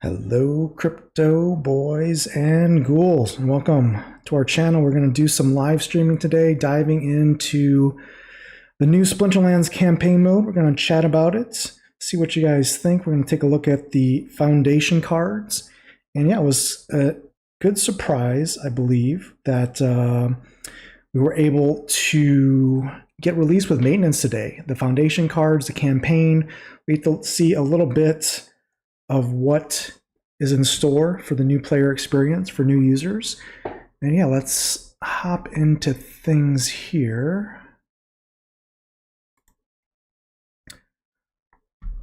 Hello, crypto boys and ghouls, and welcome to our channel. We're going to do some live streaming today, diving into the new Splinterlands campaign mode. We're going to chat about it, see what you guys think. We're going to take a look at the foundation cards. And yeah, it was a good surprise, I believe, that we were able to get released with maintenance today. The foundation cards, the campaign, we get to see a little bit of what is in store for the new player experience for new users. And yeah, let's hop into things here.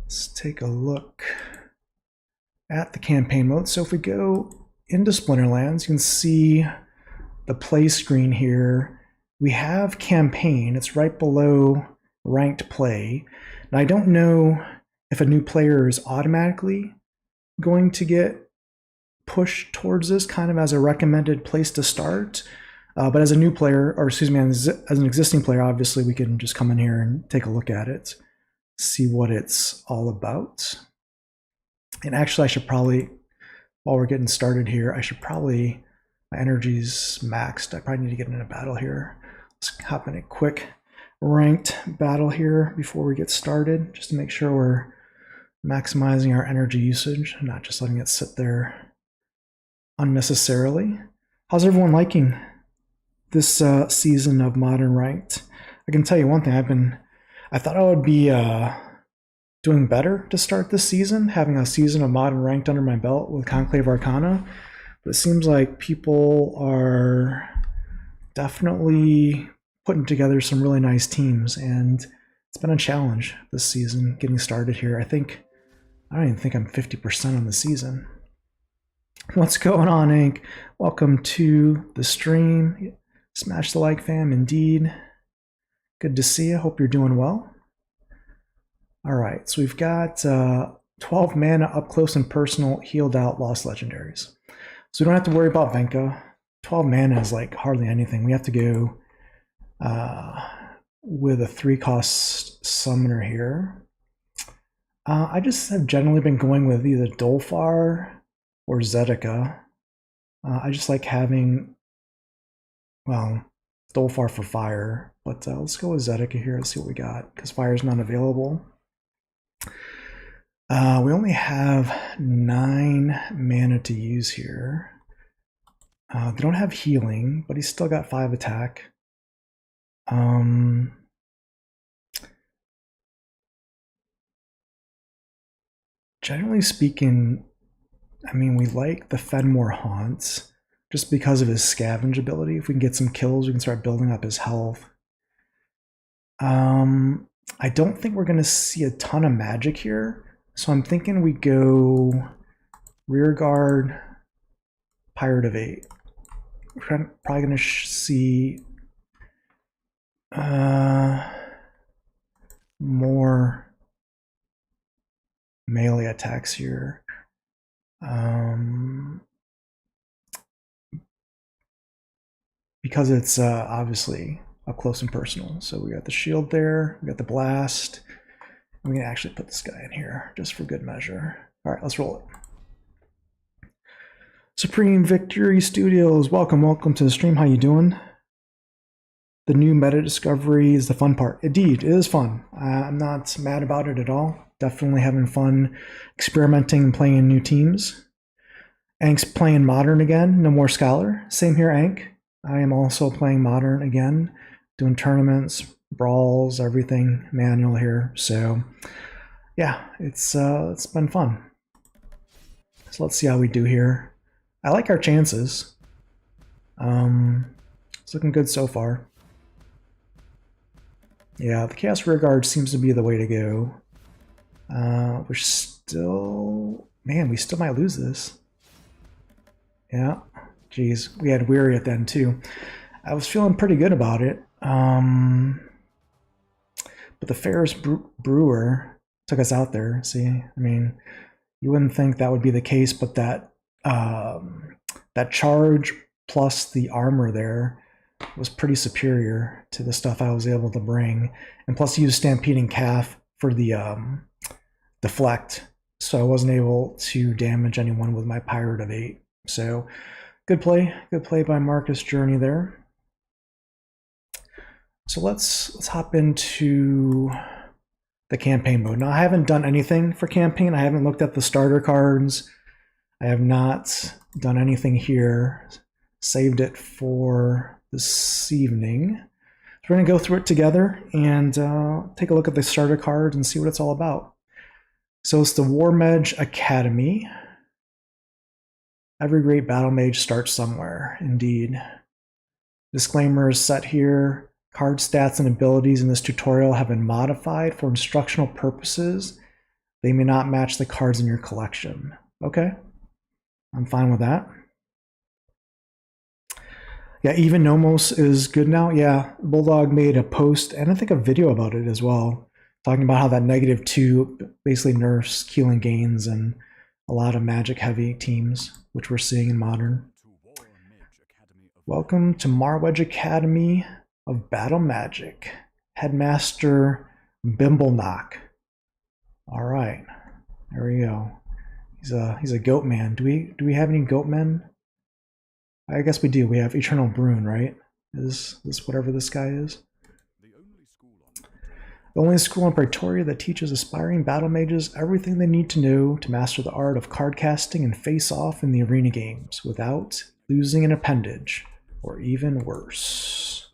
Let's take a look at the campaign mode. So if we go into Splinterlands, you can see the play screen here. We have campaign, it's right below ranked play. Now I don't know if a new player is automatically going to get pushed towards this kind of as a recommended place to start. But as a new player, or excuse me, as an existing player, obviously we can just come in here and take a look at it, see what it's all about. And actually I should probably, while we're getting started here, my energy's maxed. I probably need to get in a battle here. Let's hop in a quick ranked battle here before we get started, just to make sure we're maximizing our energy usage, not just letting it sit there unnecessarily. How's everyone liking this season of Modern Ranked? I can tell you one thing, I thought I would be doing better to start this season, having a season of Modern Ranked under my belt with Conclave Arcana, but it seems like people are definitely putting together some really nice teams, and it's been a challenge this season getting started here. I don't even think I'm 50% on the season. What's going on, Inc? Welcome to the stream. Smash the like, fam, indeed. Good to see you. Hope you're doing well. All right, so we've got 12 mana up close and personal, healed out, lost legendaries. So we don't have to worry about Venka. 12 mana is like hardly anything. We have to go with a 3-cost summoner here. I just have generally been going with either Dolfar or Zedeka. I just like having, well, Dolfar for fire, but let's go with Zedeka here and see what we got, because fire is not available. We only have 9 mana to use here. They don't have healing, but he's still got 5 attack. Generally speaking, we like the Fenmore Haunts just because of his scavenge ability. If we can get some kills, we can start building up his health. I don't think we're going to see a ton of magic here, so I'm thinking we go Rearguard, Pirate of 8. We're probably going to see more melee attacks here. Because it's obviously up close and personal. So we got the shield there, we got the blast. We can actually put this guy in here just for good measure. All right, let's roll it. Supreme Victory Studios, welcome to the stream. How you doing? The new meta discovery is the fun part. Indeed, it is fun. I'm not mad about it at all. Definitely having fun experimenting and playing new teams. Ank's playing Modern again, no more Scholar. Same here, Ank. I am also playing Modern again, doing tournaments, brawls, everything manual here. So yeah, it's been fun. So let's see how we do here. I like our chances. It's looking good so far. Yeah, the Chaos Rearguard seems to be the way to go. We're still, man, we still might lose this. Yeah, geez, we had Weary at the end too. I was feeling pretty good about it. But the Ferris Brewer took us out there. See, you wouldn't think that would be the case, but that that charge plus the armor there was pretty superior to the stuff I was able to bring. And plus, he used Stampeding Calf for the deflect so I wasn't able to damage anyone with my Pirate of 8. So good play by Marcus Journey there. So let's hop into the campaign mode. Now I haven't done anything for campaign. I haven't looked at the starter cards. I have not done anything here. Saved it for this evening. So we're gonna go through it together and take a look at the starter cards and see what it's all about. So it's the War Mage Academy. Every great battle mage starts somewhere, indeed. Disclaimer is set here. Card stats and abilities in this tutorial have been modified for instructional purposes. They may not match the cards in your collection. Okay, I'm fine with that. Yeah, even Nomos is good now. Yeah, Bulldog made a post and I think a video about it as well, talking about how that -2 basically nerfs Keelan Gaines and a lot of magic heavy teams, which we're seeing in Modern. Welcome to Marwedge Academy of Battle Magic. Headmaster Bimbleknock. All right, there we go. He's a goat man. Do we have any goat men? I guess we do. We have Eternal Brune, right? Is this whatever this guy is? The only school in Praetoria that teaches aspiring battle mages everything they need to know to master the art of card casting and face off in the arena games without losing an appendage, or even worse,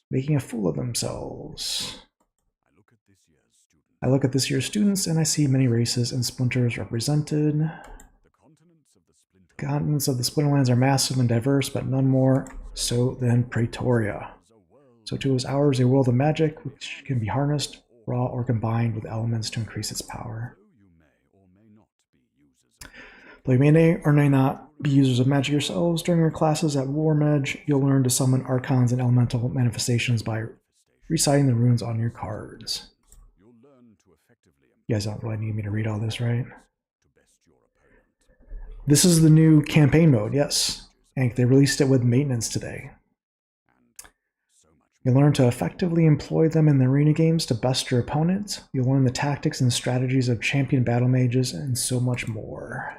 making a fool of themselves. I look at this year's students and I see many races and splinters represented. The continents of the Splinterlands are massive and diverse, but none more so than Praetoria. So too is ours a world of magic which can be harnessed, raw, or combined with elements to increase its power. Though you may or may not be users of magic yourselves, during your classes at War Mage, you'll learn to summon archons and elemental manifestations by reciting the runes on your cards. You guys don't really need me to read all this, right? This is the new campaign mode, yes. And they released it with maintenance today. You'll learn to effectively employ them in the arena games to best your opponent. You'll learn the tactics and strategies of champion battle mages and so much more.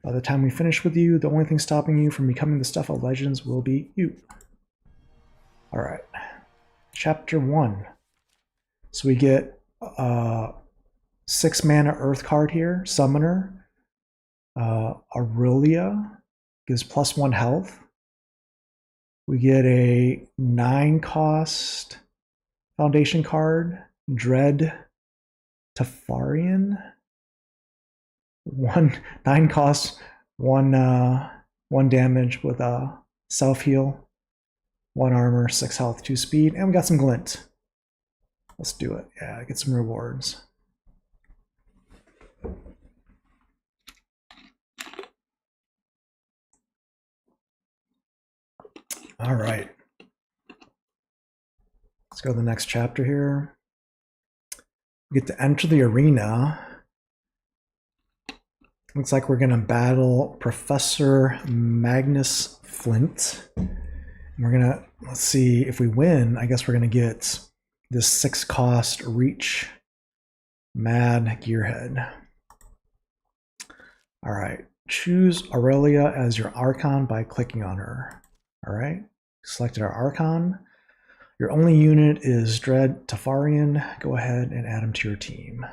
By the time we finish with you, the only thing stopping you from becoming the stuff of legends will be you. Alright. Chapter 1. So we get 6 mana Earth card here, Summoner. Aurelia gives +1 health. We get a 9-cost Foundation card, Dread Tafarian. 9 costs, 1 damage with a self-heal, 1 armor, 6 health, 2 speed, and we got some glint. Let's do it. Yeah, get some rewards. All right. Let's go to the next chapter here. We get to enter the arena. Looks like we're going to battle Professor Magnus Flint. We're going to, let's see, if we win, I guess we're going to get this 6-cost Reach Mad Gearhead. All right. Choose Aurelia as your Archon by clicking on her. All right. Selected our Archon. Your only unit is Dread Tafarian. Go ahead and add him to your team.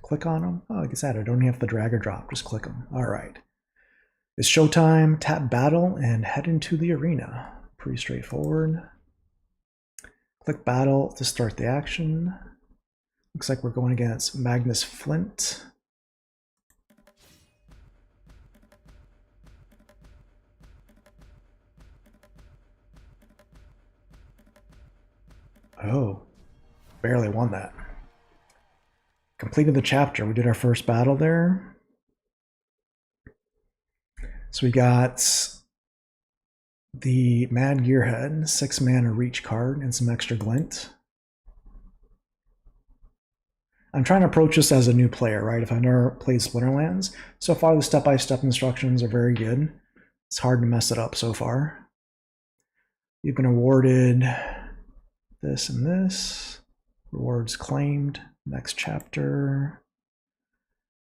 Click on him. Oh, it gets added. Don't even have to drag or drop. Just click him. All right. It's showtime. Tap battle and head into the arena. Pretty straightforward. Click battle to start the action. Looks like we're going against Magnus Flint. Oh, barely won that. Completed the chapter. We did our first battle there. So we got the Mad Gearhead, 6 mana Reach card, and some extra glint. I'm trying to approach this as a new player, right? If I've never played Splinterlands. So far, the step-by-step instructions are very good. It's hard to mess it up so far. You've been awarded this and this. Rewards claimed. Next chapter.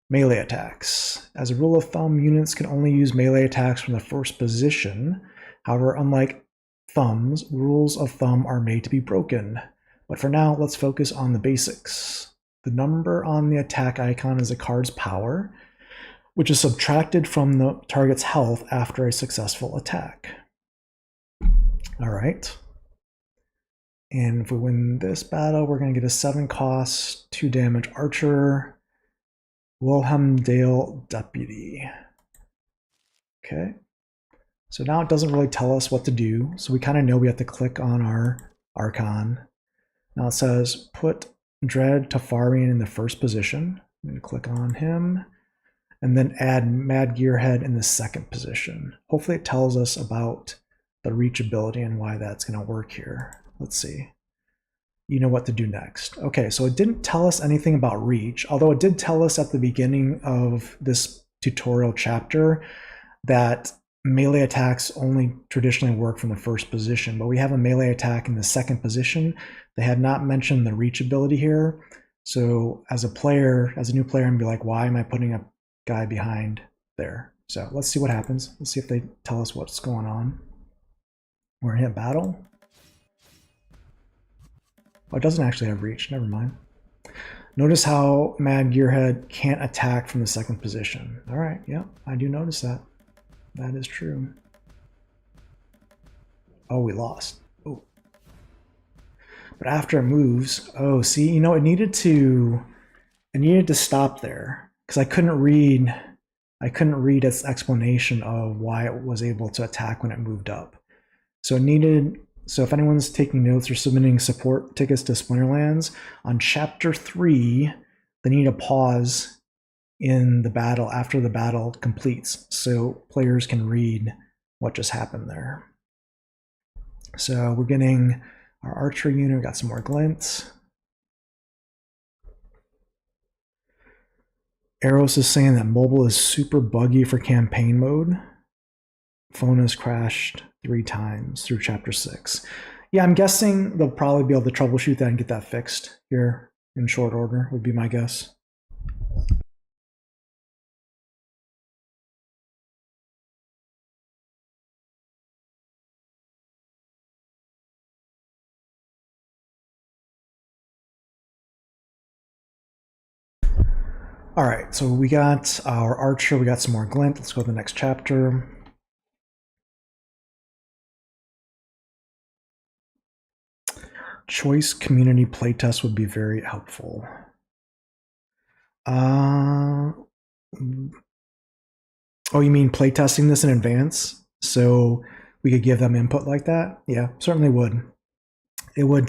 Melee attacks. As a rule of thumb, units can only use melee attacks from the first position. However, unlike thumbs, rules of thumb are made to be broken. But for now, let's focus on the basics. The number on the attack icon is a card's power, which is subtracted from the target's health after a successful attack. All right. And if we win this battle, we're going to get a 7 cost, 2 damage archer, Wilhelmdale Deputy. Okay. So now it doesn't really tell us what to do. So we kind of know we have to click on our Archon. Now it says put Dread Tafarian in the first position. I'm going to click on him. And then add Mad Gearhead in the second position. Hopefully it tells us about the reach ability and why that's going to work here. Let's see. You know what to do next. Okay, so it didn't tell us anything about reach, although it did tell us at the beginning of this tutorial chapter that melee attacks only traditionally work from the first position, but we have a melee attack in the second position. They had not mentioned the reach ability here. So as a player, as a new player, I'm be like, why am I putting a guy behind there? So let's see what happens. Let's see if they tell us what's going on. We're in battle. Oh, it doesn't actually have reach. Never mind. Notice how Mad Gearhead can't attack from the second position. All right, yeah, I do notice that. That is true. Oh, we lost. Oh. But after it moves, oh, see, you know, it needed to stop there because I couldn't read its explanation of why it was able to attack when it moved up. So if anyone's taking notes or submitting support tickets to Splinterlands, on chapter 3, they need a pause in the battle after the battle completes so players can read what just happened there. So we're getting our archery unit, got some more glints. Eros is saying that mobile is super buggy for campaign mode. Phone has crashed 3 times through chapter 6. Yeah, I'm guessing they'll probably be able to troubleshoot that and get that fixed here in short order, would be my guess. All right, so we got our archer, we got some more glint. Let's go to the next chapter. Choice community playtest would be very helpful. Oh, you mean playtesting this in advance? So we could give them input like that? Yeah, certainly would. It would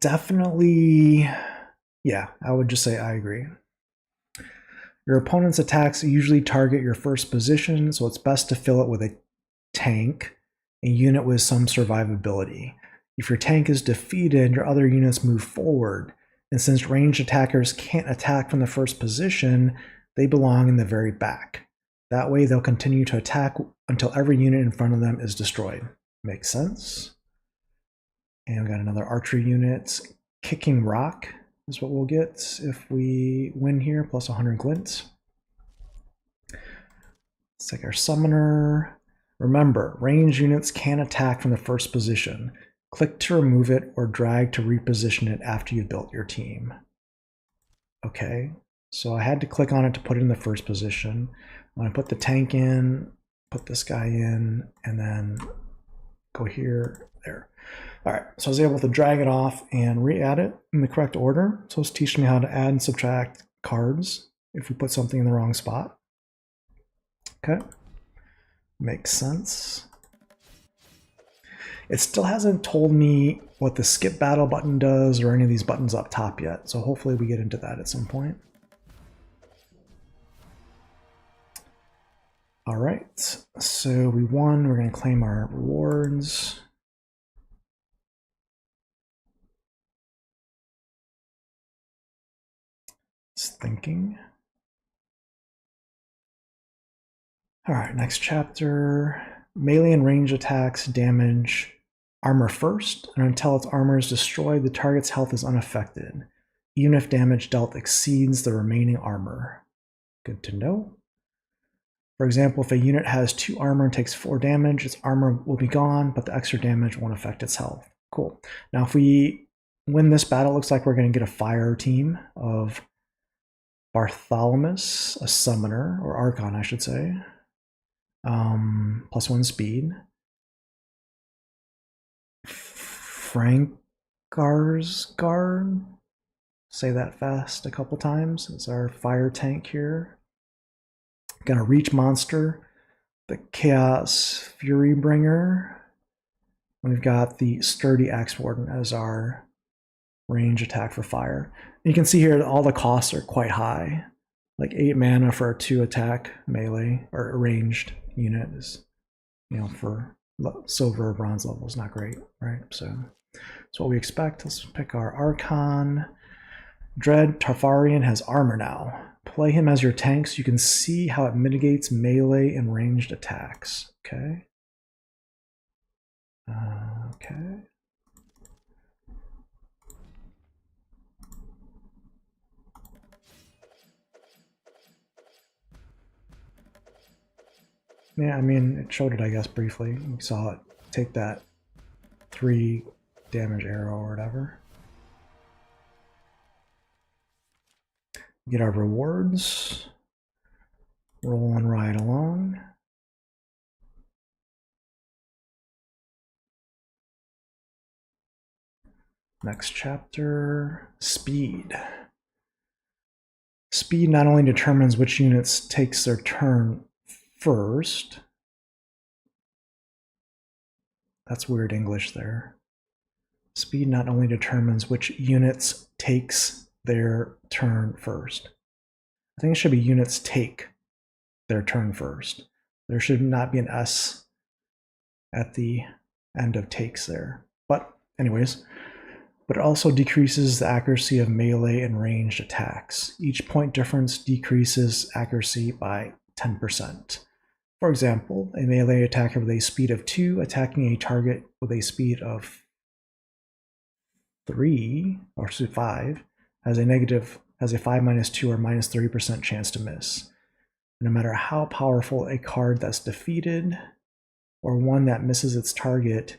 definitely, yeah, I would just say I agree. Your opponent's attacks usually target your first position, so it's best to fill it with a tank, a unit with some survivability. If your tank is defeated, your other units move forward, and since ranged attackers can't attack from the first position, they belong in the very back. That way they'll continue to attack until every unit in front of them is destroyed. Makes sense? And we got another archery unit. Kicking Rock is what we'll get if we win here, plus 100 glints. Let's take our summoner. Remember, ranged units can attack from the first position. Click to remove it or drag to reposition it after you've built your team. Okay, so I had to click on it to put it in the first position. I'm going to put the tank in, put this guy in, and then go here, there. All right, so I was able to drag it off and re-add it in the correct order. So it's teaching me how to add and subtract cards if we put something in the wrong spot. Okay, makes sense. It still hasn't told me what the skip battle button does or any of these buttons up top yet, so hopefully we get into that at some point. All right, so we won. We're going to claim our rewards. It's thinking. All right, next chapter. Melee and range attacks damage armor first, and until its armor is destroyed, the target's health is unaffected. even if damage dealt exceeds the remaining armor. Good to know. For example, if a unit has 2 armor and takes 4 damage, its armor will be gone, but the extra damage won't affect its health. Cool. Now, if we win this battle, it looks like we're going to get a fire team of Bartholomew, a summoner, or Archon, I should say. +1 speed. Frank Skarsgård. Say that fast a couple times. It's our fire tank here. Gonna reach monster, the Chaos Furybringer. We've got the Sturdy Axe Warden as our range attack for fire. And you can see here that all the costs are quite high. Like 8 mana for a 2 attack melee or ranged unit is, you know, for silver or bronze level is not great, right? So that's what we expect. Let's pick our Archon. Dread Tarfarian has armor now. Play him as your tank so you can see how it mitigates melee and ranged attacks. Okay. Okay. Yeah, I mean, it showed it, I guess, briefly. We saw it take that 3 damage arrow or whatever. Get our rewards. Rolling right along. Next chapter, speed. Speed not only determines which units takes their turn first. That's weird English there. Speed not only determines which units takes their turn first. I think it should be units take their turn first. There should not be an S at the end of takes there. But anyways, but it also decreases the accuracy of melee and ranged attacks. Each point difference decreases accuracy by 10%. For example, a melee attacker with a speed of 2 attacking a target with a speed of 3 or 5 has a 5 minus 2 or minus 30% chance to miss. No matter how powerful a card that's defeated or one that misses its target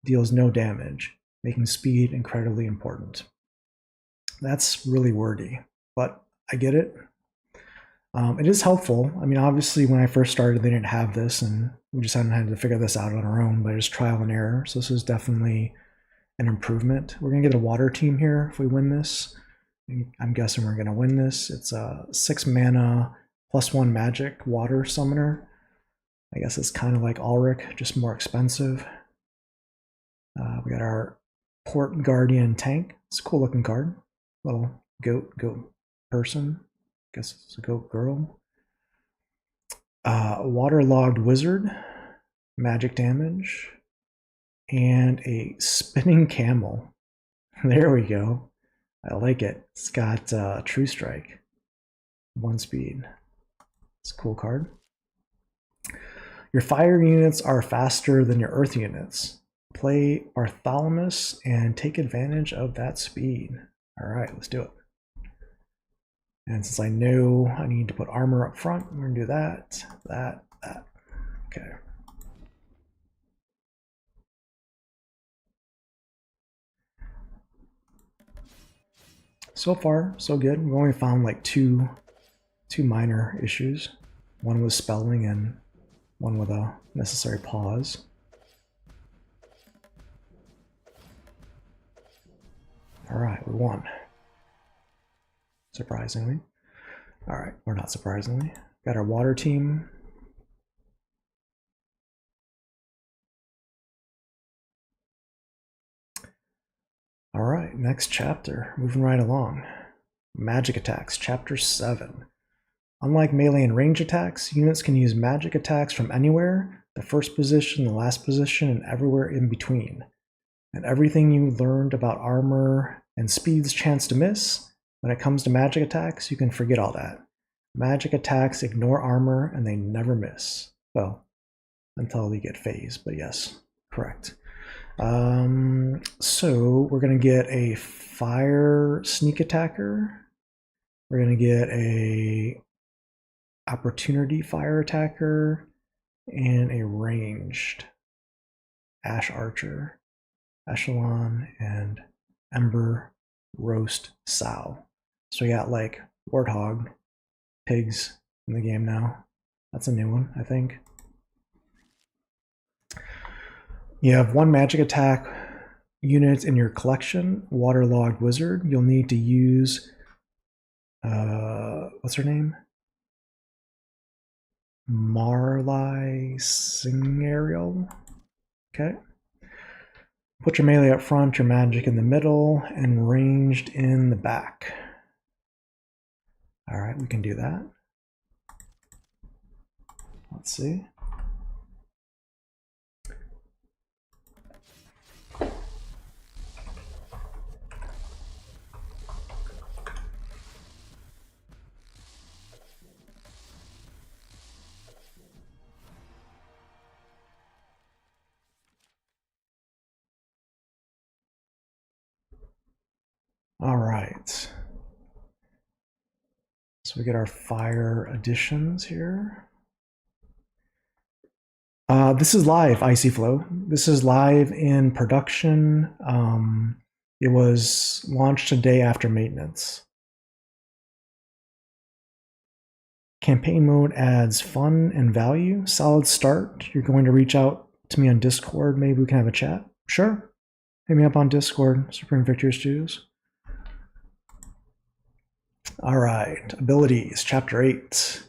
deals no damage, making speed incredibly important. That's really wordy, but I get it. It is helpful. I mean, obviously, when I first started, they didn't have this, and we just hadn't had to figure this out on our own, but it's trial and error. So this is definitely an improvement. We're going to get a water team here if we win this. I'm guessing we're going to win this. It's a 6 mana +1 magic water summoner. I guess it's kind of like Ulrich, just more expensive. We got our Port Guardian tank. It's a cool looking card. Little goat person. Guess it's a goat girl. Waterlogged Wizard, magic damage, and a spinning camel. There we go. I like it. It's got True Strike, 1 speed. It's a cool card. Your fire units are faster than your earth units. Play Bartholomew and take advantage of that speed. All right, let's do it. And since I know I need to put armor up front, we're gonna do that. Okay. So far, so good. We've only found like two minor issues. One was spelling and one with a necessary pause. All right, we won. Surprisingly. All right, or not surprisingly. Got our water team. All right, next chapter. Moving right along. Magic attacks, chapter 7. Unlike melee and range attacks, units can use magic attacks from anywhere, the first position, the last position, and everywhere in between. And everything you learned about armor and speed's chance to miss, when it comes to magic attacks, you can forget all that. Magic attacks ignore armor and they never miss. Well, until you get phased, but yes, correct. So we're going to get a fire sneak attacker. We're going to get a opportunity fire attacker and a ranged ash archer, echelon, and ember roast sow. So we got like warthog pigs in the game now. That's a new one, I think. You have one magic attack unit in your collection, Waterlogged Wizard. You'll need to use, what's her name? Marlai Singariel. Okay. Put your melee up front, your magic in the middle, and ranged in the back. All right, we can do that. Let's see. All right. So we get our fire additions here. This is live, Icy Flow. This is live in production. It was launched a day after maintenance. Campaign mode adds fun and value. Solid start. You're going to reach out to me on Discord. Maybe we can have a chat. Sure. Hit me up on Discord, Supreme Victory Studios. All right, abilities, Chapter 8.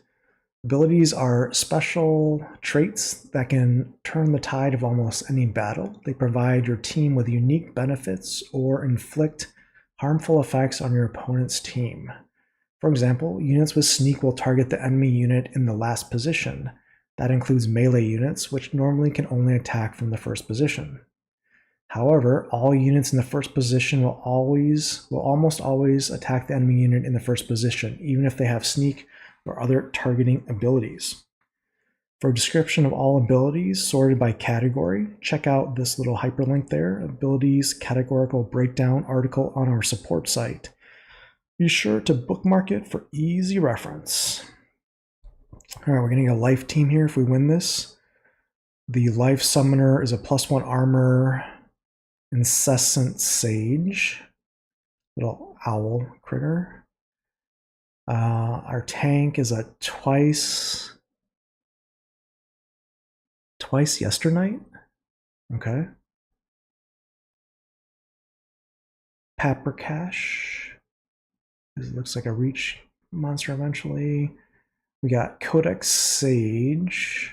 Abilities are special traits that can turn the tide of almost any battle. They provide your team with unique benefits or inflict harmful effects on your opponent's team. For example, units with sneak will target the enemy unit in the last position. That includes melee units, which normally can only attack from the first position. However, all units in the first position will almost always attack the enemy unit in the first position, even if they have sneak or other targeting abilities. For a description of all abilities sorted by category, check out this little hyperlink there, Abilities Categorical Breakdown article on our support site. Be sure to bookmark it for easy reference. All right, we're getting a life team here if we win this. The life summoner is a +1 armor, Incessant Sage, little owl critter. Our tank is a twice yesternight. Okay. Paprikash. This looks like a reach monster eventually. We got Codex Sage.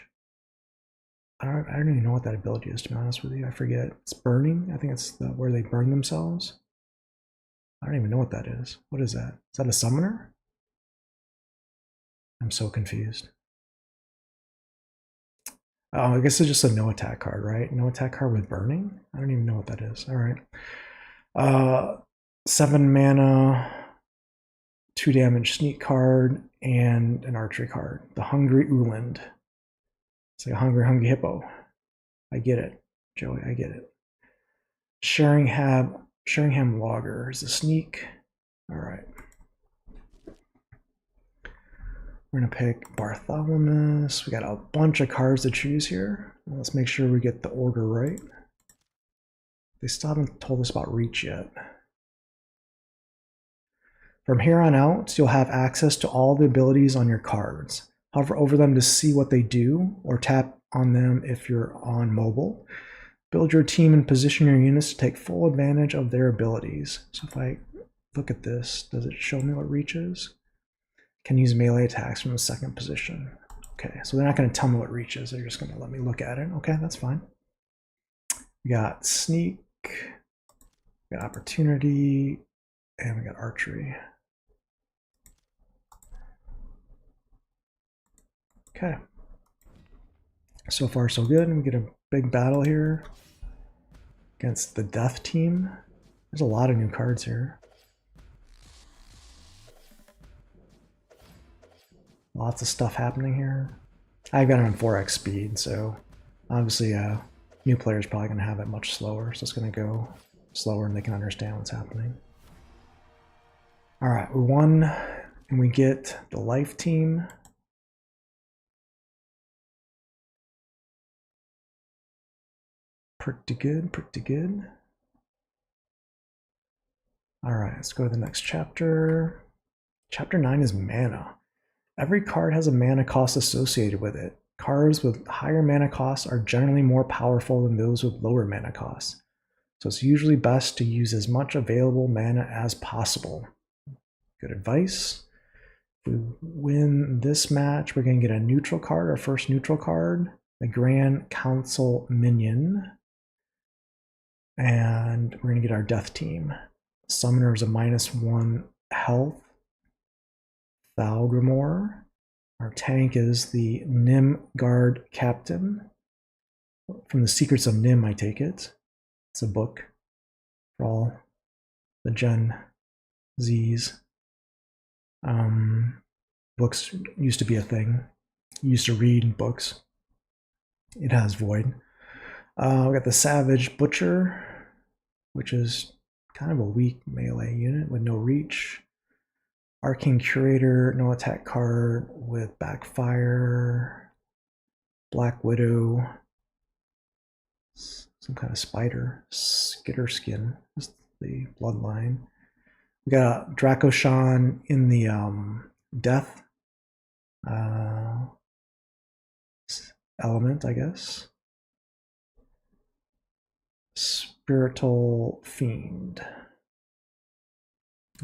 I don't even know what that ability is, to be honest with you. I forget. It's burning. I think it's where they burn themselves. I don't even know what that is. What is that? Is that a summoner? I'm so confused. Oh, I guess it's just a no attack card, right? No attack card with burning? I don't even know what that is. All right. 7 mana, 2 damage sneak card, and an archery card. The Hungry Uland. It's like a hungry hippo. I get it, Joey. I get it. Sheringham Logger is a sneak. All right. We're gonna pick Bartholomew. We got a bunch of cards to choose here. Let's make sure we get the order right. They still haven't told us about reach yet. From here on out, you'll have access to all the abilities on your cards. Hover over them to see what they do, or tap on them if you're on mobile. Build your team and position your units to take full advantage of their abilities. So if I look at this, does it show me what reach is? Can use melee attacks from the second position. Okay, so they're not going to tell me what reach is. They're just going to let me look at it. Okay, that's fine. We got sneak, we got opportunity, and we got archery. Okay. So far, so good. And we get a big battle here against the Death Team. There's a lot of new cards here. Lots of stuff happening here. I've got it on 4x speed, so obviously New players probably going to have it much slower, so it's going to go slower and they can understand what's happening. All right, we won, and we get the life team. Pretty good, pretty good. All right, let's go to the next chapter. Chapter 9 is mana. Every card has a mana cost associated with it. Cards with higher mana costs are generally more powerful than those with lower mana costs. So it's usually best to use as much available mana as possible. Good advice. If we win this match, we're going to get a neutral card, our first neutral card, the Grand Council Minion. And we're going to get our Death Team. Summoner is a -1 health. Thalgrimor. Our tank is the Nim Guard Captain. From the Secrets of Nim, I take it. It's a book for all the Gen Zs. Books used to be a thing. You used to read books. It has Void. We got the Savage Butcher, which is kind of a weak melee unit with no reach. Arcane Curator, no attack card with Backfire. Black Widow. Some kind of spider. Skitter Skin is the bloodline. We got Dracoshan in the death element, I guess. Spiritual Fiend.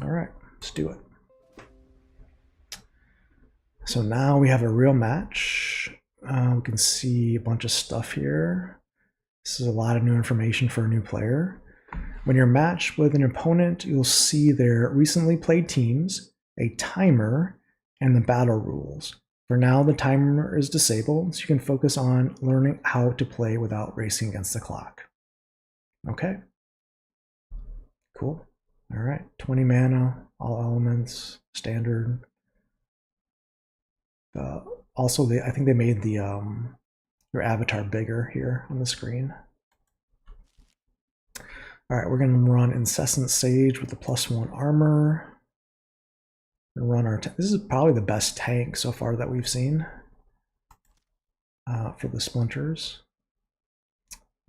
All right, let's do it. So now we have a real match. We can see a bunch of stuff here. This is a lot of new information for a new player. When you're matched with an opponent, you'll see their recently played teams, a timer, and the battle rules. For now, the timer is disabled, so you can focus on learning how to play without racing against the clock. Okay. Cool. All right. 20 mana, all elements, standard. Also, I think they made the your avatar bigger here on the screen. All right, we're going to run Incessant Sage with the +1 armor. We're going to run our. This is probably the best tank so far that we've seen for the splinters.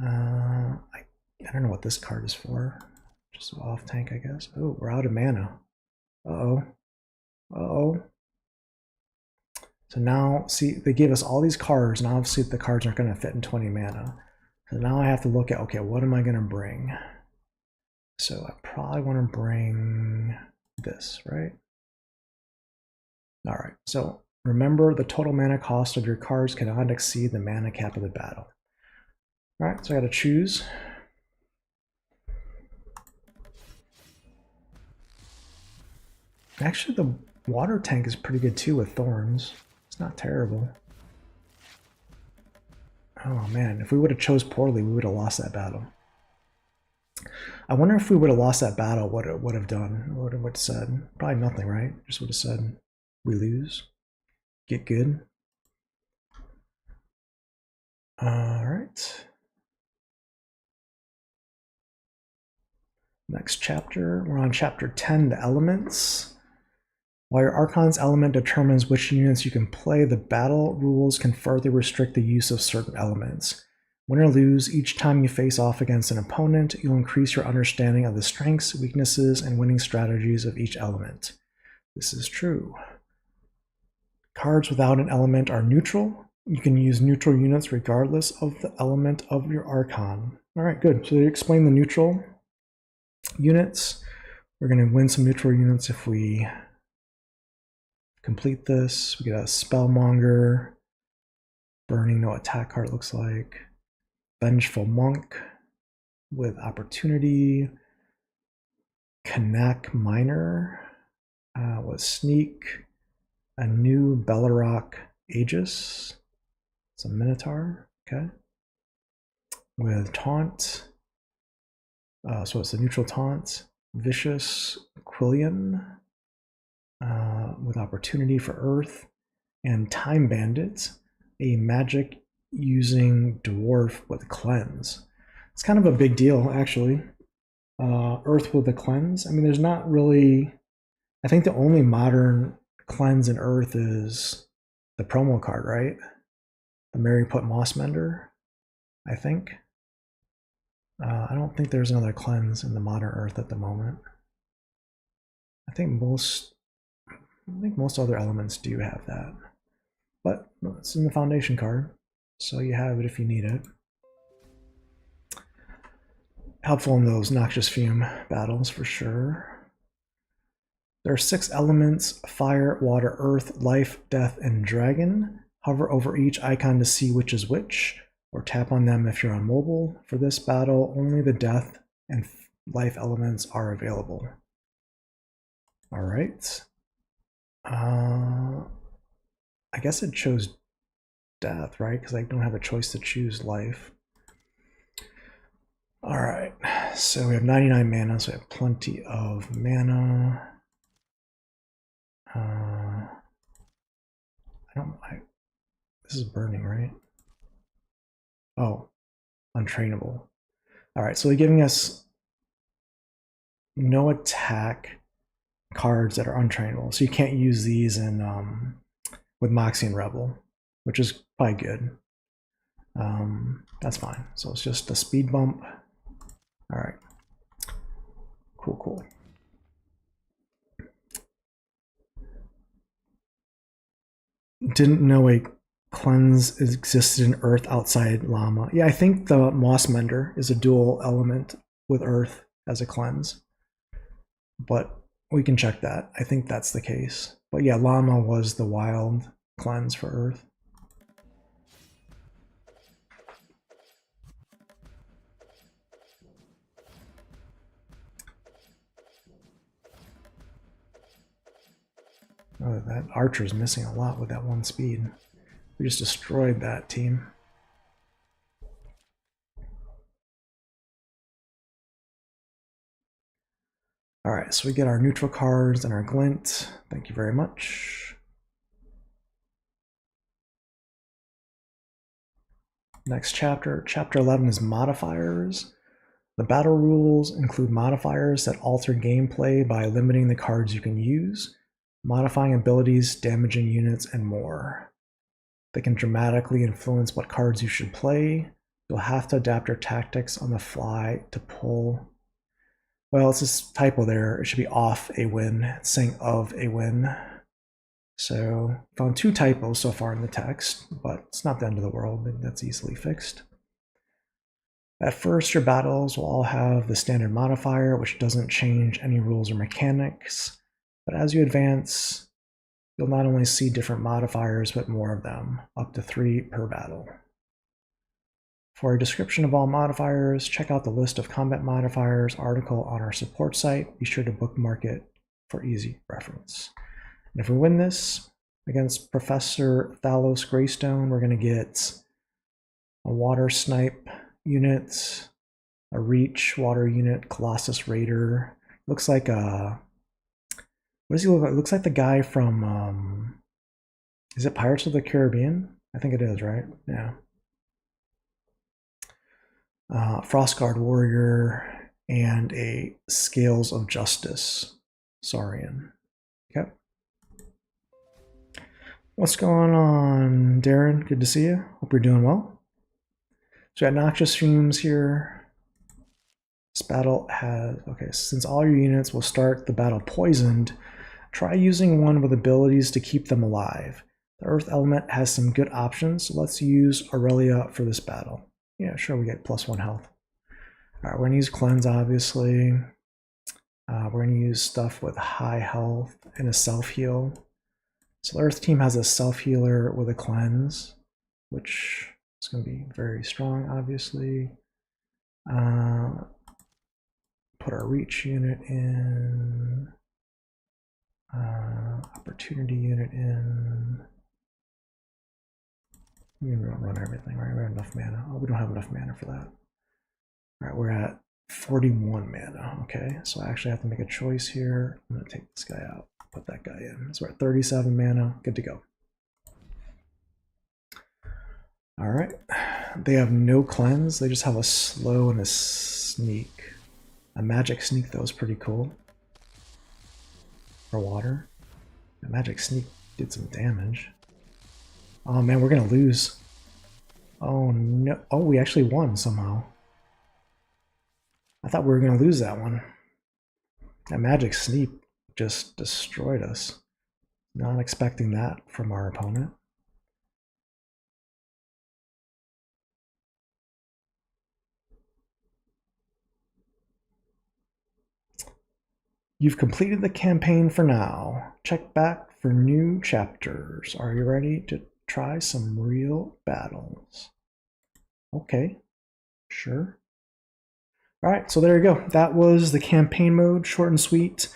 I don't know what this card is for. Just off tank, I guess. Oh, we're out of mana. Uh-oh. Uh-oh. So now, see, they gave us all these cards, and obviously the cards aren't going to fit in 20 mana. So now I have to look at, okay, what am I going to bring? So I probably want to bring this, right? All right, so remember the total mana cost of your cards cannot exceed the mana cap of the battle. All right, so I got to choose. Actually, the water tank is pretty good too with thorns. It's not terrible. Oh man, if we would have chose poorly, we would have lost that battle. I wonder if we would have lost that battle, what it would have done. What it would have said. Probably nothing, right? Just would have said, we lose. Get good. All right. Next chapter, we're on chapter 10, the elements. While your Archon's element determines which units you can play, the battle rules can further restrict the use of certain elements. Win or lose, each time you face off against an opponent, you'll increase your understanding of the strengths, weaknesses, and winning strategies of each element. This is true. Cards without an element are neutral. You can use neutral units regardless of the element of your Archon. All right, good. So they explain the neutral units. We're going to win some neutral units if we complete this. We get a Spellmonger, Burning, no attack card, looks like. Vengeful Monk with Opportunity. Kanak Miner with Sneak. A new Bellarok Aegis. It's a Minotaur, okay. With Taunt. So it's a neutral Taunt. Vicious Quillian. With Opportunity for Earth, and Time Bandit, a magic using Dwarf with Cleanse. It's kind of a big deal, actually. Earth with a Cleanse. I mean, there's not really... I think the only modern Cleanse in Earth is the promo card, right? The Merry-Put Mossmender, I think. I don't think there's another Cleanse in the modern Earth at the moment. I think most other elements do have that. But it's in the Foundation card, so you have it if you need it. Helpful in those Noxious Fume battles for sure. There are 6 elements: fire, water, earth, life, death, and dragon. Hover over each icon to see which is which, or tap on them if you're on mobile. For this battle, only the death and life elements are available. All right. I guess it chose death, right? Because I don't have a choice to choose life. All right, so we have 99 mana, so we have plenty of mana. This is burning, right? Oh, untrainable. All right, so they're giving us no attack cards that are untrainable, so you can't use these in with Moxie and Rebel, which is probably good. That's fine. So it's just a speed bump. All right. Cool, cool. Didn't know a Cleanse existed in Earth outside Llama. Yeah, I think the Mossmender is a dual element with Earth as a Cleanse. But we can check that. I think that's the case. But yeah, Llama was the wild Cleanse for Earth. Oh, that Archer's missing a lot with that 1 speed. We just destroyed that team. All right, so we get our neutral cards and our glint. Thank you very much. Next chapter, chapter 11 is modifiers. The battle rules include modifiers that alter gameplay by limiting the cards you can use, modifying abilities, damaging units, and more. They can dramatically influence what cards you should play. You'll have to adapt your tactics on the fly to pull. Well, it's this typo there. It should be off a win. It's saying of a win. So found 2 typos so far in the text, but it's not the end of the world. That's easily fixed. At first, your battles will all have the standard modifier, which doesn't change any rules or mechanics. But as you advance, you'll not only see different modifiers, but more of them, up to 3 per battle. For a description of all modifiers, check out the list of combat modifiers article on our support site. Be sure to bookmark it for easy reference. And if we win this against Professor Thalos Greystone, we're going to get a Water Snipe unit, a Reach Water unit, Colossus Raider. Looks like a... What does he look like? Looks like the guy from... is it Pirates of the Caribbean? I think it is, right? Yeah. Frostguard Warrior, and a Scales of Justice Saurian. Okay. What's going on, Darren? Good to see you. Hope you're doing well. So we got Noxious Fumes here. This battle has... Okay, since all your units will start the battle poisoned, try using one with abilities to keep them alive. The Earth element has some good options, so let's use Aurelia for this battle. Yeah, sure, we get +1 health. All right, we're gonna use Cleanse, obviously. We're gonna use stuff with high health and a self-heal. So the Earth team has a self-healer with a Cleanse, which is gonna be very strong, obviously. Put our Reach unit in. Opportunity unit in. We can run everything, right? We have enough mana. Oh, we don't have enough mana for that. All right, we're at 41 mana. Okay, so I actually have to make a choice here. I'm gonna take this guy out, put that guy in. So we're at 37 mana, good to go. All right. They have no cleanse. They just have a slow and a sneak. A magic sneak, though, is pretty cool. For water. A magic sneak did some damage. Oh man, we're gonna lose. Oh no. Oh, we actually won somehow. I thought we were gonna lose that one. That magic sneak just destroyed us. Not expecting that from our opponent. You've completed the campaign for now. Check back for new chapters. Are you ready to try some real battles? Okay, sure. All right, so there you go. That was the campaign mode, short and sweet.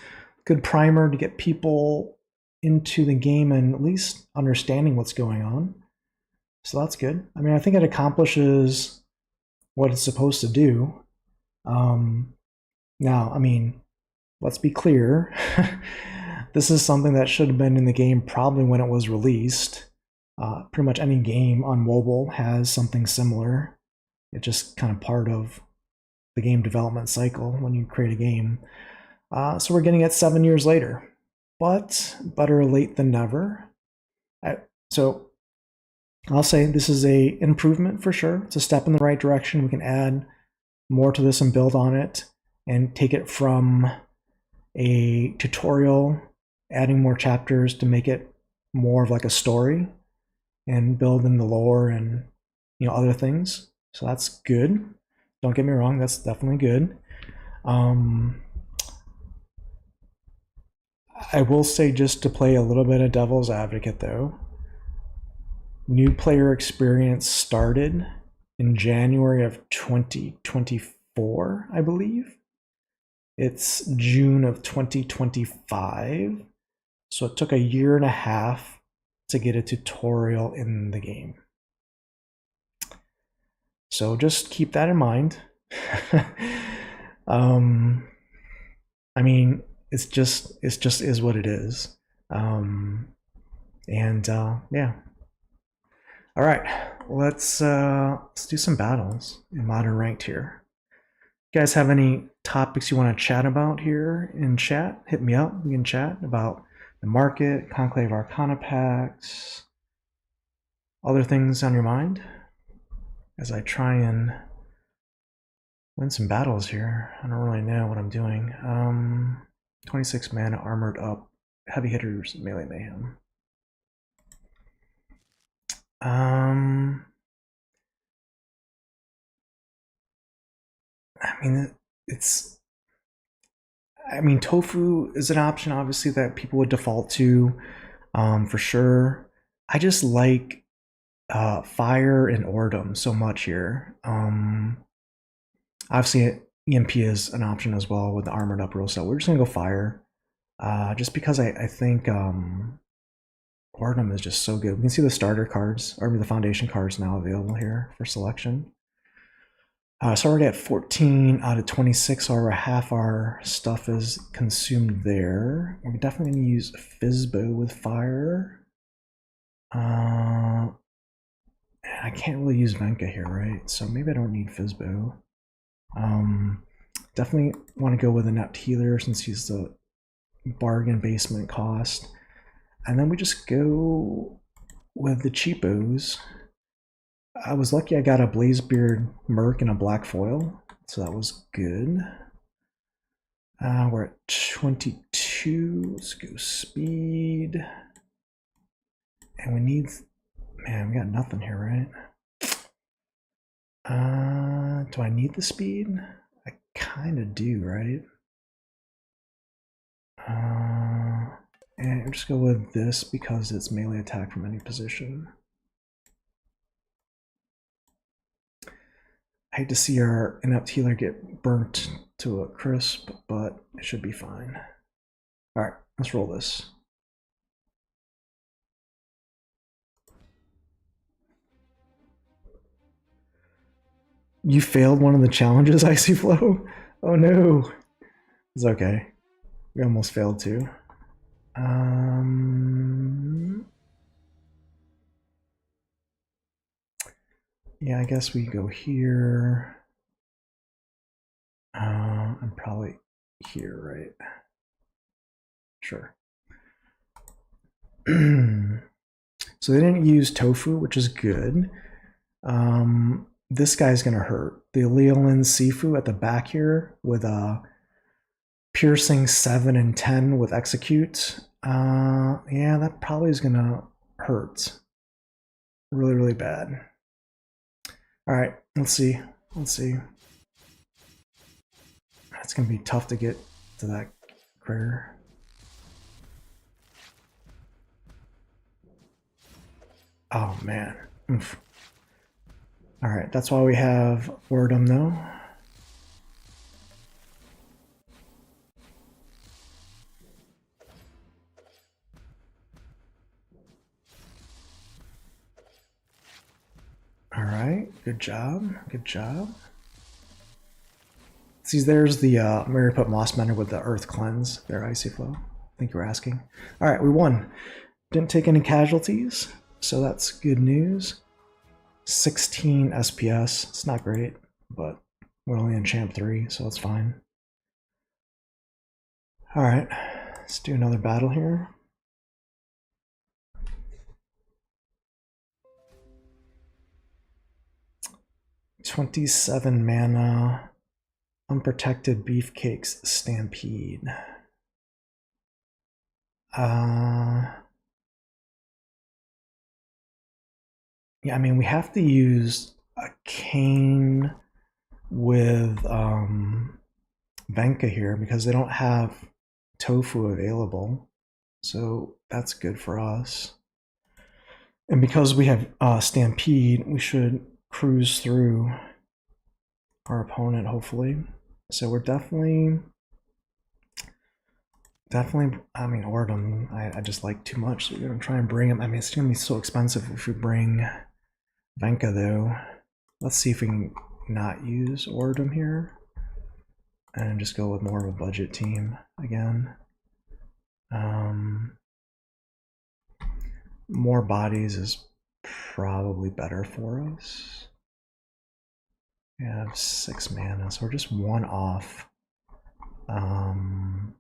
Good primer to get people into the game and at least understanding what's going on. So that's good. I mean, I think it accomplishes what it's supposed to do. Now, I mean, let's be clear. This is something that should have been in the game probably when it was released. Pretty much any game on mobile has something similar. It's just kind of part of the game development cycle when you create a game. So we're getting it 7 years later, but better late than never. So I'll say this is a improvement for sure. It's a step in the right direction. We can add more to this and build on it and take it from a tutorial, adding more chapters to make it more of like a story and build in the lore and other things. So that's good. Don't get me wrong, that's definitely good. I will say, just to play a little bit of devil's advocate though, new player experience started in January of 2024, I believe. It's June of 2025. So it took a year and a half to get a tutorial in the game. So just keep that in mind. I mean, it's just is what it is. Yeah. All right, let's do some battles in modern ranked here. You guys have any topics you want to chat about here in chat? Hit me up. We can chat about the market, Conclave Arcana packs, other things on your mind as I try and win some battles here. I don't really know what I'm doing. 26 mana, armored up, heavy hitters, melee mayhem. I mean, tofu is an option, obviously, that people would default to, for sure. I just like fire and Ordum so much here. Obviously, EMP is an option as well with the armored up rule, so we're just gonna go fire, just because I think Ordum is just so good. We can see the starter cards, or the foundation cards now available here for selection. So already at 14 out of 26, or half our stuff is consumed there. We're definitely going to use Fizzbo with fire. I can't really use Venka here, right? So maybe I don't need Fizzbo. Definitely want to go with a Inept Healer since he's the bargain basement cost. And then we just go with the cheapos. I was lucky I got a Blazebeard Merc and a black foil, so that was good. We're at 22. Let's go speed. And we need, man, we got nothing here, right? Do I need the speed? I kind of do, right? And I'll just go with this because it's melee attack from any position. I hate to see our Inept Healer get burnt to a crisp, but it should be fine. All right, let's roll this. You failed one of the challenges, Icy Flow? Oh no. It's okay. We almost failed too. Yeah, I guess we go here. I'm probably here, right? Sure. So they didn't use tofu, which is good. This guy's gonna hurt. The Leolin Sifu at the back here with a piercing 7 and 10 with execute. Yeah, that probably is gonna hurt. Really, really bad. All right, let's see. Let's see. It's gonna be tough to get to that critter. Oh man. Oof. All right, that's why we have Wordum though. All right, good job, good job. See, there's the Mariput Mossbender with the Earth Cleanse, their Icy Flow. I think you were asking. All right, we won. Didn't take any casualties, so that's good news. 16 SPS. It's not great, but we're only in Champ 3, so it's fine. All right, let's do another battle here. $27 mana. Unprotected Beefcakes Stampede. Yeah, I mean, we have to use a Cane with Venka here because they don't have tofu available. So that's good for us. And because we have Stampede, we should cruise through our opponent, hopefully. So we're definitely, I mean, Ordum, I just like too much. So we're going to try and bring him. I mean, it's going to be so expensive if we bring Venka, though. Let's see if we can not use Ordum here and just go with more of a budget team again. More bodies is probably better for us. We have 6 mana, so we're just 1 off from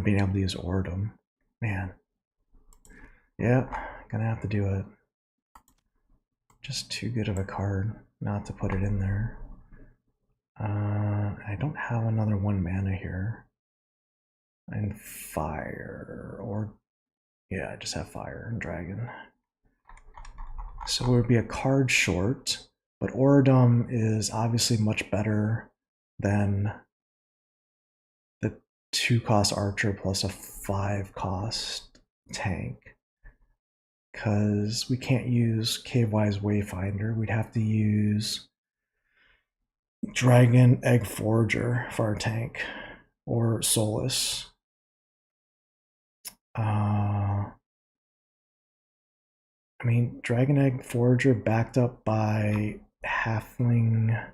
being able to use Ordum. Man. Yeah, gonna have to do it. Just too good of a card not to put it in there. I don't have another 1 mana here. And fire, or yeah, I just have fire and dragon. So it would be a card short, but Oradum is obviously much better than the 2-cost archer plus a 5-cost tank. Because we can't use Cavewise Wayfinder, we'd have to use Dragon Egg Forager for our tank, or Solus. I mean, Dragon Egg Forager backed up by Halfling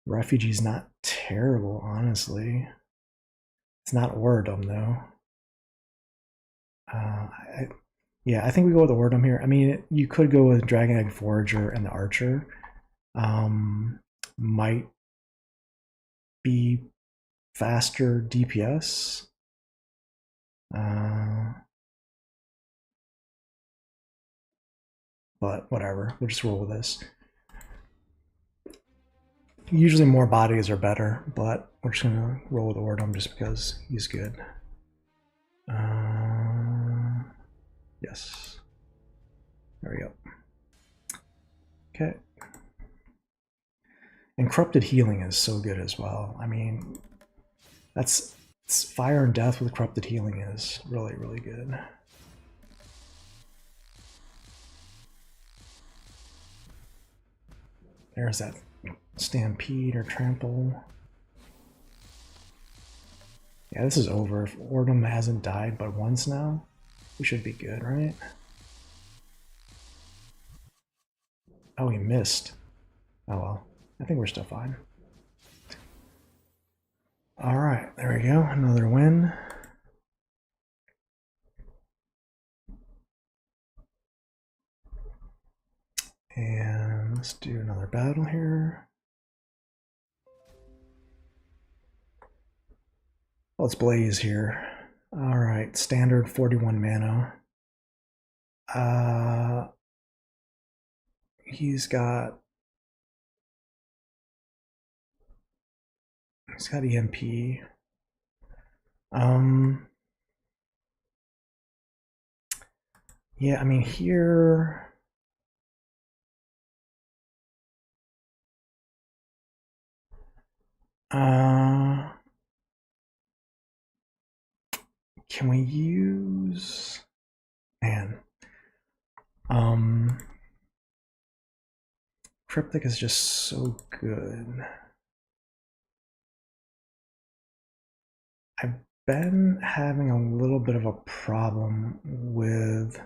Refugee is not terrible, honestly. It's not Oradum, though. Yeah, I think we go with Oradum here. I mean, you could go with Dragon Egg Forager and the Archer. Might be faster DPS. But whatever, we'll just roll with this. Usually more bodies are better, but we're just gonna roll with Ordum just because he's good. Yes. There we go. Okay. And Corrupted Healing is so good as well. I mean, that's Fire and Death with Corrupted Healing is really, really good. There's that Stampede or Trample. Yeah, this is over. If Ordum hasn't died but once now, we should be good, right? Oh, he missed. Oh well. I think we're still fine. Alright, there we go. Another win. And Let's do another battle here. Let's blaze here. All right, standard 41 mana. He's got EMP. Yeah, I mean here. Can we use, man? Cryptic is just so good. I've been having a little bit of a problem with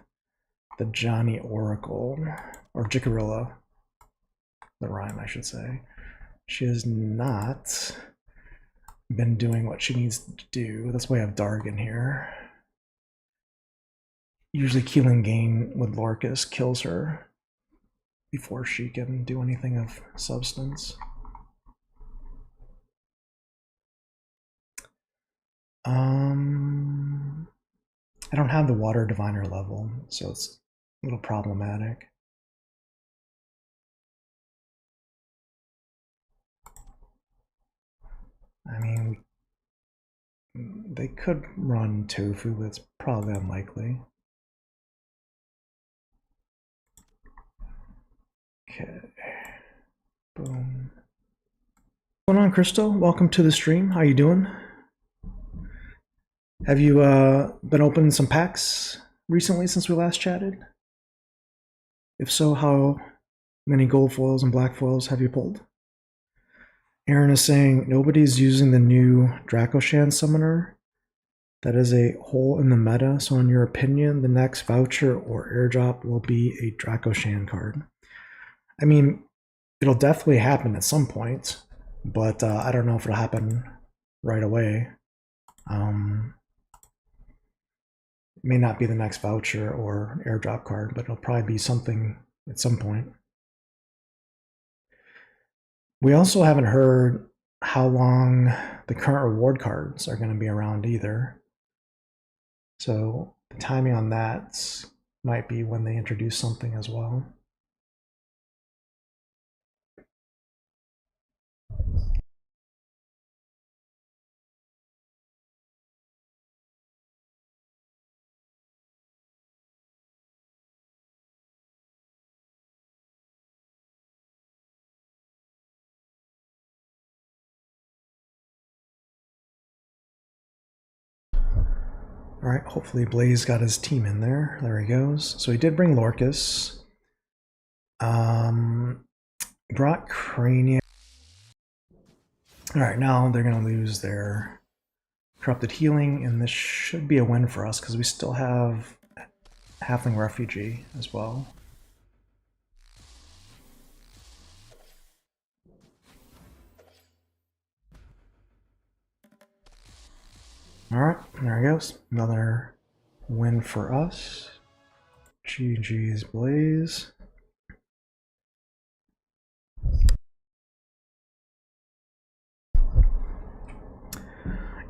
the Johnny Oracle, or Jicarilla, the rhyme, I should say. She has not been doing what she needs to do. That's why I have Dargon here. Usually Keelan Gain with Lorcus kills her before she can do anything of substance. I don't have the Water Diviner level, so it's a little problematic. I mean, they could run Tofu, but it's probably unlikely. Okay. Boom. What's going on, Crystal? Welcome to the stream. How you doing? Have you been opening some packs recently since we last chatted? If so, how many gold foils and black foils have you pulled? Aaron is saying nobody's using the new Dracoshan summoner. That is a hole in the meta. So in your opinion, the next voucher or airdrop will be a Dracoshan card. I mean, it'll definitely happen at some point, but I don't know if it'll happen right away. It may not be the next voucher or airdrop card, but it'll probably be something at some point. We also haven't heard how long the current reward cards are going to be around either. So the timing on that might be when they introduce something as well. All right, hopefully Blaze got his team in there. There he goes. So he did bring Lorcus. Brought Cranium. All right, now they're going to lose their Corrupted Healing, and this should be a win for us because we still have Halfling Refugee as well. All right, there he goes. Another win for us. GG's Blaze.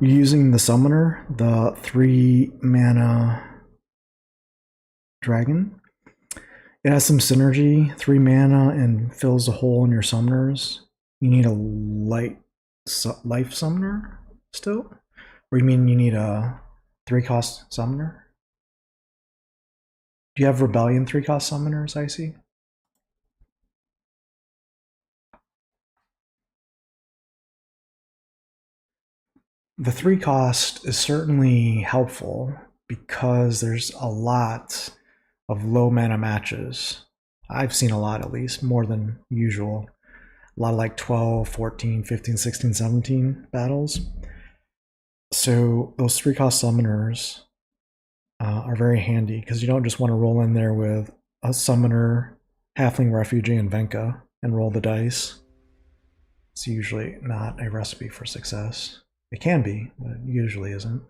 You're using the Summoner, the 3 mana dragon. It has some synergy, 3 mana, and fills a hole in your summoners. You need a life summoner still? Or you mean you need a 3-cost summoner? Do you have Rebellion 3-cost summoners, Icy? The 3-cost is certainly helpful because there's a lot of low mana matches. I've seen a lot, at least, more than usual. A lot of like 12, 14, 15, 16, 17 battles. So those 3-cost summoners are very handy because you don't just want to roll in there with a summoner, Halfling Refugee, and Venka and roll the dice. It's usually not a recipe for success. It can be, but it usually isn't.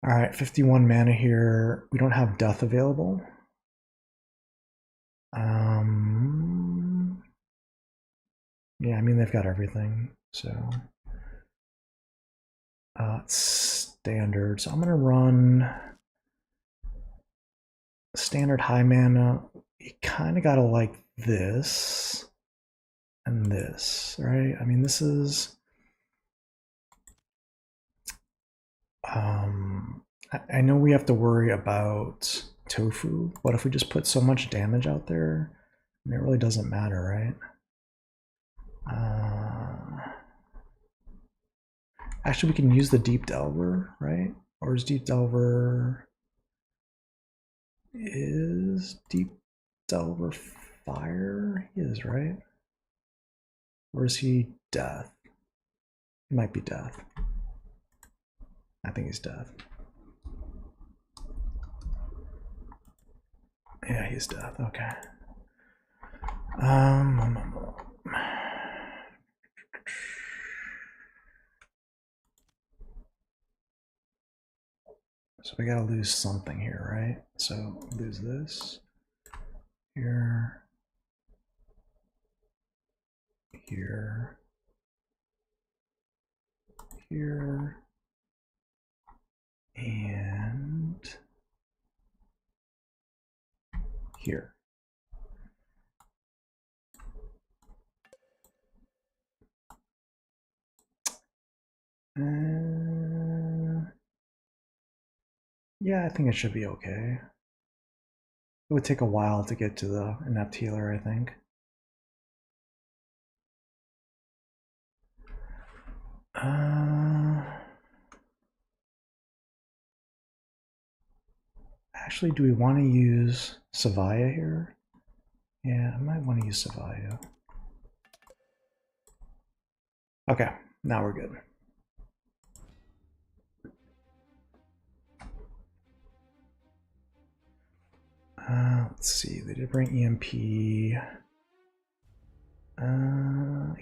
All right, 51 mana here. We don't have Death available. Yeah, I mean, they've got everything. So it's standard. So I'm going to run standard high mana. You kind of got to like this and this, right? I mean, this is... I know we have to worry about tofu, but if we just put so much damage out there, I mean, it really doesn't matter, right? Actually, we can use the Deep Delver, right? Or is Deep Delver... Is Deep Delver fire? He is, right? Or is he death? He might be death. I think he's death. Yeah, he's death. Okay. So we gotta lose something here, right? So lose this here, here, here, and here. Yeah, I think it should be okay. It would take a while to get to the inept healer, I think. Actually, do we want to use Savaya here? Yeah, I might want to use Savaya. Okay, now we're good. Let's see, they did bring EMP. He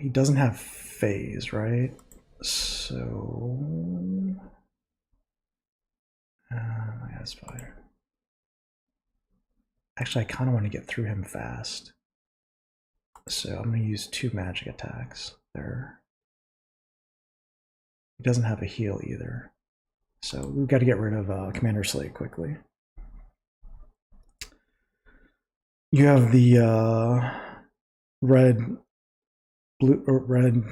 doesn't have phase, right? So... that's fine. Actually, I kind of want to get through him fast. So I'm going to use 2 magic attacks there. He doesn't have a heal either. So we've got to get rid of Commander Slate quickly. You have the red, blue, or red,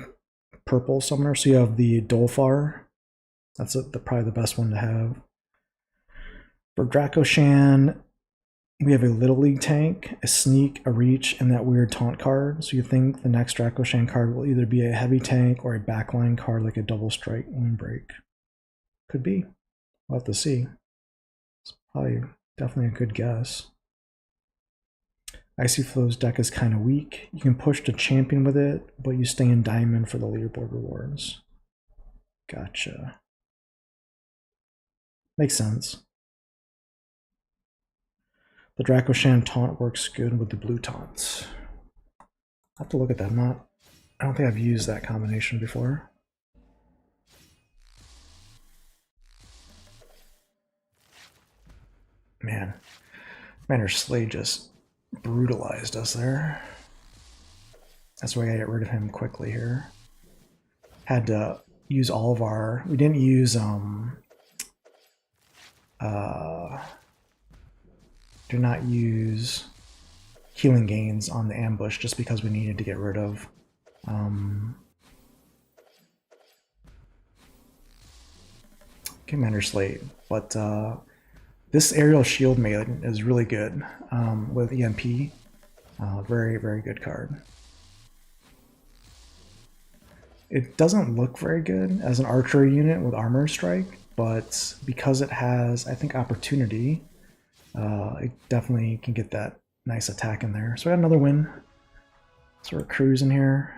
purple summoner. So you have the Dolfar. That's probably the best one to have. For Dracoshan, we have a Little League tank, a Sneak, a Reach, and that weird Taunt card. So you think the next Dracoshan card will either be a heavy tank or a backline card like a Double Strike Windbreak. Could be. We'll have to see. It's probably definitely a good guess. Icy Flow's deck is kind of weak. You can push to champion with it, but you stay in diamond for the leaderboard rewards. Gotcha. Makes sense. The Dracoshan taunt works good with the blue taunts. I'll have to look at that. I don't think I've used that combination before. Man, Commander Slade just brutalized us there. That's why I gotta get rid of him quickly here. Had to use all of our... We didn't use... do not use healing gains on the ambush just because we needed to get rid of Commander Slate. But this Aerial Shield Maiden is really good with EMP. Very, very good card. It doesn't look very good as an archery unit with Armor Strike, but because it has, I think, Opportunity, it definitely can get that nice attack in there. So I got another win. So we're cruising here.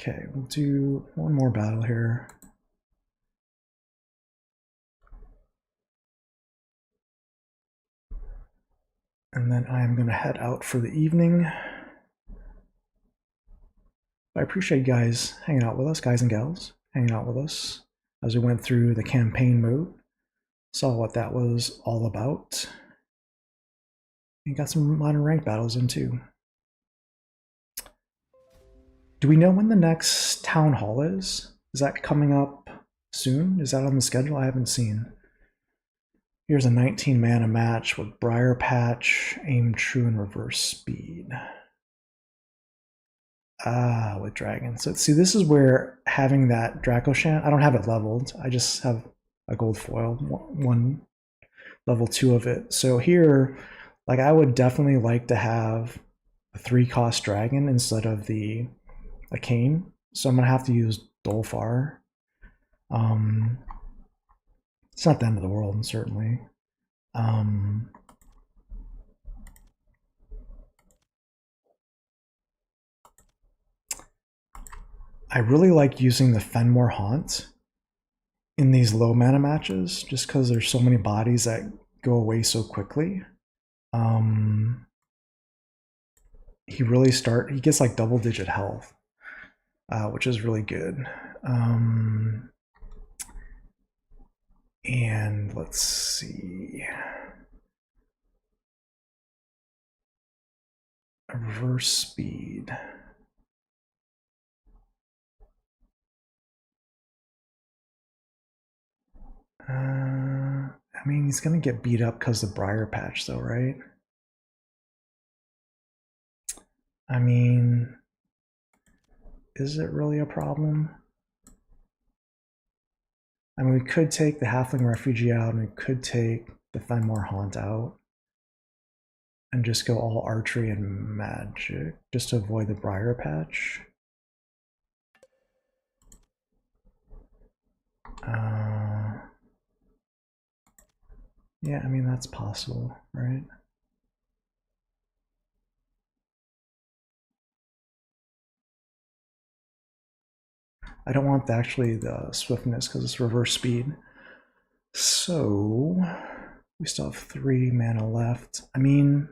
Okay, we'll do one more battle here. And then I am going to head out for the evening. I appreciate you guys hanging out with us, guys and gals, hanging out with us as we went through the campaign mode, saw what that was all about. You got some modern rank battles in too. Do we know when the next town hall is? Is that coming up soon? Is that on the schedule? I haven't seen. Here's a 19 mana match with Briar Patch, Aim True, and Reverse Speed. Ah, with Dragon. So see, this is where having that Dracoshant, I don't have it leveled. I just have a gold foil, one level 2 of it. So here, like I would definitely like to have a 3-cost dragon instead of the Arcane. So I'm gonna have to use Dolfar. It's not the end of the world, certainly. I really like using the Fenmore Haunt in these low mana matches, just because there's so many bodies that go away so quickly. He gets like double-digit health, which is really good. And let's see. A Reverse Speed. I mean, he's gonna get beat up because of Briar Patch, though, right? I mean, is it really a problem? I mean, we could take the Halfling Refugee out, and we could take the Fenmore Haunt out, and just go all archery and magic, just to avoid the Briar Patch. Yeah, I mean, that's possible, right? I don't want actually the swiftness because it's reverse speed. So we still have 3 mana left. I mean,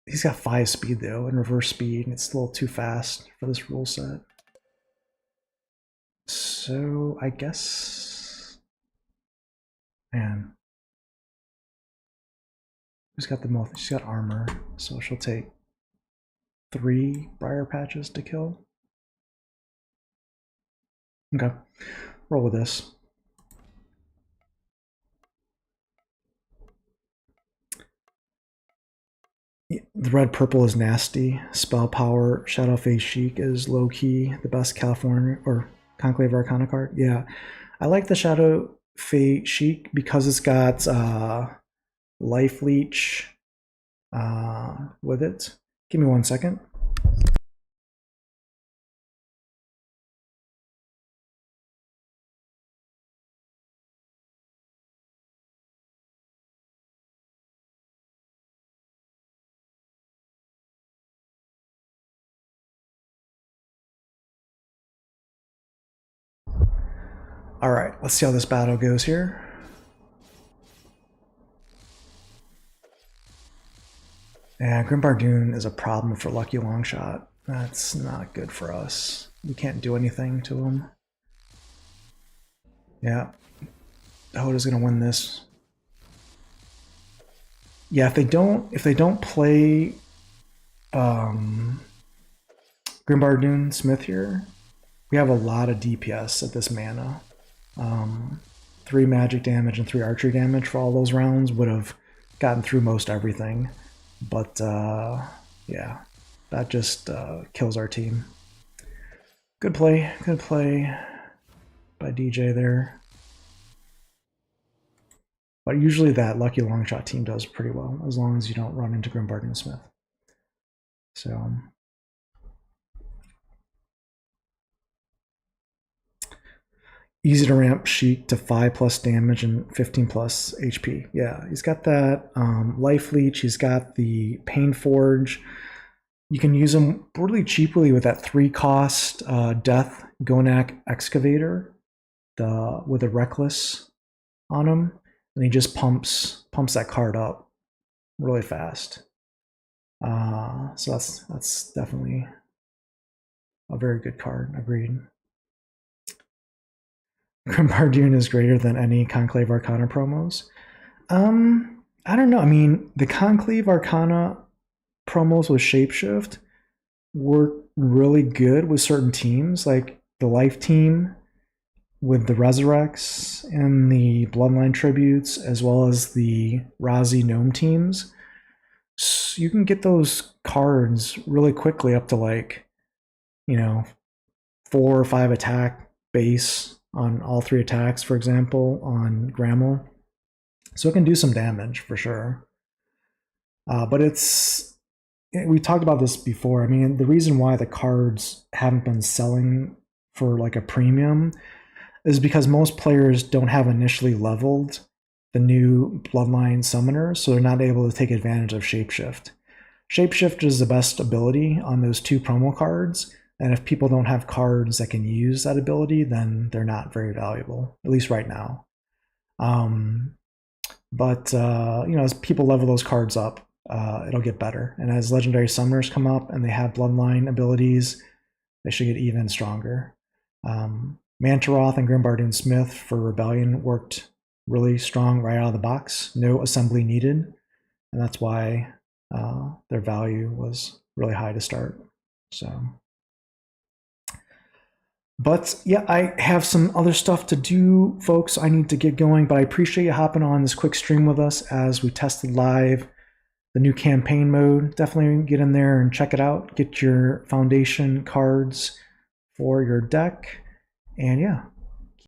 he's got 5 speed though, and reverse speed, and it's a little too fast for this rule set. So I guess, man, she's got armor, so she'll take 3 Briar Patches to kill. Okay, roll with this. The red purple is nasty. Spell power. Shadowface Sheik is low key the best California or Conclave Arcana card. Yeah, I like the Shadowface Sheik because it's got life leech with it. Give me 1 second. All right, let's see how this battle goes here. Yeah, Grim Bardoon is a problem for Lucky Longshot. That's not good for us. We can't do anything to him. Yeah, Hoda's gonna win this. Yeah, if they don't play Grim Bardoon Smith here, we have a lot of DPS at this mana. 3 magic damage and 3 archery damage for all those rounds would have gotten through most everything. But yeah, that just kills our team. Good play by DJ there. But usually that Lucky Longshot team does pretty well, as long as you don't run into Grim Bardoon Smith. So easy to ramp Sheik to 5+ damage and 15+ HP. Yeah, he's got that life leech. He's got the Pain Forge. You can use him really cheaply with that 3-cost Death Gonak Excavator, with a Reckless on him, and he just pumps that card up really fast. So that's definitely a very good card. Agreed. Grim Bardoon is greater than any Conclave Arcana promos. I don't know. I mean, the Conclave Arcana promos with Shapeshift work really good with certain teams, like the Life team with the Resurrects and the Bloodline Tributes, as well as the Razi Gnome teams. So you can get those cards really quickly up to like, 4 or 5 attack base on all 3 attacks, for example, on Grammel. So it can do some damage for sure. But we talked about this before. I mean, the reason why the cards haven't been selling for like a premium is because most players don't have initially leveled the new Bloodline Summoners, so they're not able to take advantage of Shapeshift. Shapeshift is the best ability on those 2 promo cards, and if people don't have cards that can use that ability, then they're not very valuable, at least right now. But as people level those cards up, it'll get better. And as Legendary Summoners come up and they have Bloodline abilities, they should get even stronger. Mantaroth and Grimbardoon Smith for Rebellion worked really strong right out of the box. No assembly needed. And that's why their value was really high to start. But yeah, I have some other stuff to do, folks. I need to get going, but I appreciate you hopping on this quick stream with us as we tested live the new campaign mode. Definitely get in there and check it out. Get your foundation cards for your deck. And yeah,